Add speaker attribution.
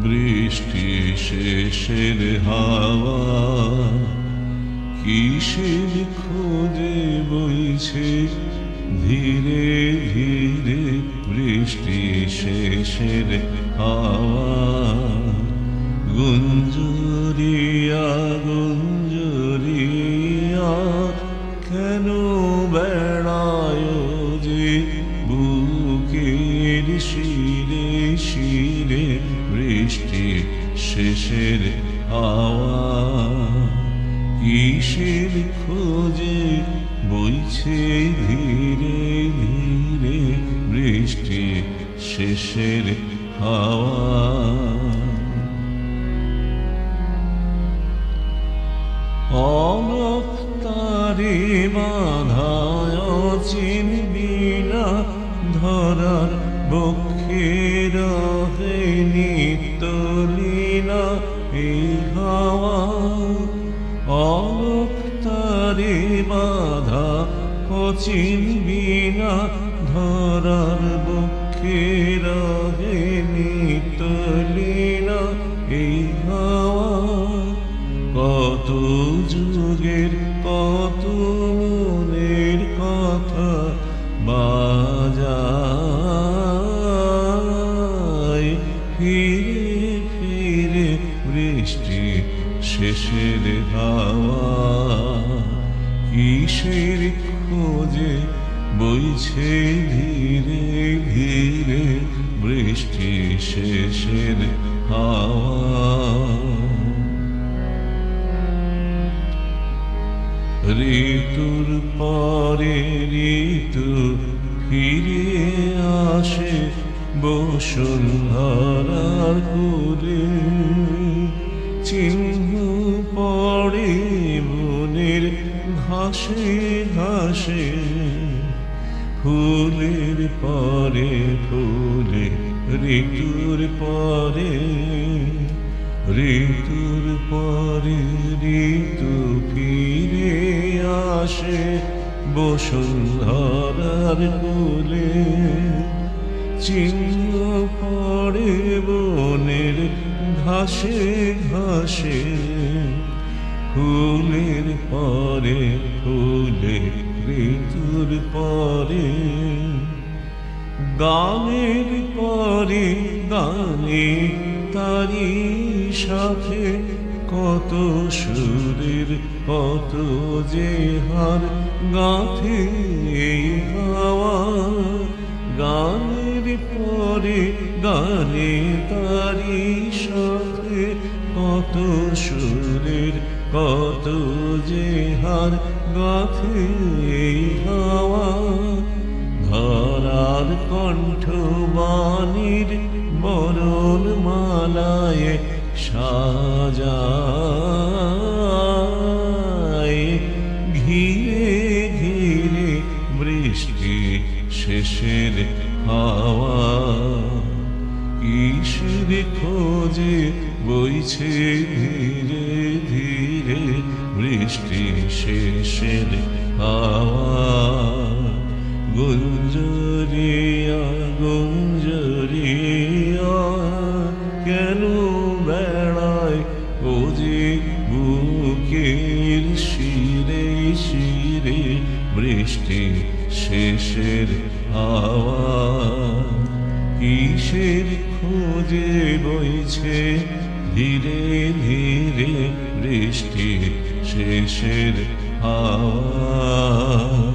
Speaker 1: বৃষ্টি শেষের হাওয়া কিসের খোঁজে বইছে ধীরে ধীরে। বৃষ্টি শেষের হাওয়া গুঞ্জরিয়া গুঞ্জরিয়া কেন বেড়ায় যে বুকের শিরে শিরে। বৃষ্টি শেষের হাওয়া কিসের খোঁজে বইছে ধীরে ধীরে। বৃষ্টি শেষের হাওয়া অলক তারে বাঁধায় চিনবি না ধরার বক্ষে রহে নিত্যলীলা এই হাওয়া। অলক তারে বাঁধা চিনবি না ধরার বক্ষে রহে নিত্যলীলা এই হাওয়া। কত যুগের কত মনের কথা বাজায় ফিরে ফিরে। বৃষ্টি শেষের হাওয়া কিসের খোঁজে বইছে ধীরে ধীরে। বৃষ্টি শেষের হাওয়া ঋতুর পরে ঋতু ফিরে আসে বসুন্ধরার কুলে। চিহ্ন পড়ে বনের ঘাসে ঘাসে ফুলের পরে ফুলে। ঋতুর পরে ঋতুর পরে ঋতু ফিরে আসে বসুন্ধরার কুলে। চিহ্ন পড়ে বনের ঘাসে ঘাসে ফুলের পরে ফুলে। ঋতুর পরে গানের পরে গানে তারি সাথে কত সুরের কত যে হার গাঁথে এই হাওয়া। গানের পরে গানে তারি সাথে কত সুরের কত যে হার গাঁথে এই হাওয়া। ধরার কণ্ঠ বাণীর বরণ মালায় সাজায় ঘিরে ঘিরে। বৃষ্টি শেষের হাওয়া কিসের খোঁজে বইছে ধীরে ধীরে। বৃষ্টি শেষের হাওয়া গুঞ্জরিয়া গুঞ্জরিয়া কেন বেড়ায় ও যে বুকের শিরে শিরে। বৃষ্টি শেষের হাওয়া কিসের খোঁজে বইছে ধীরে ধীরে। বৃষ্টি শেষের হাওয়া।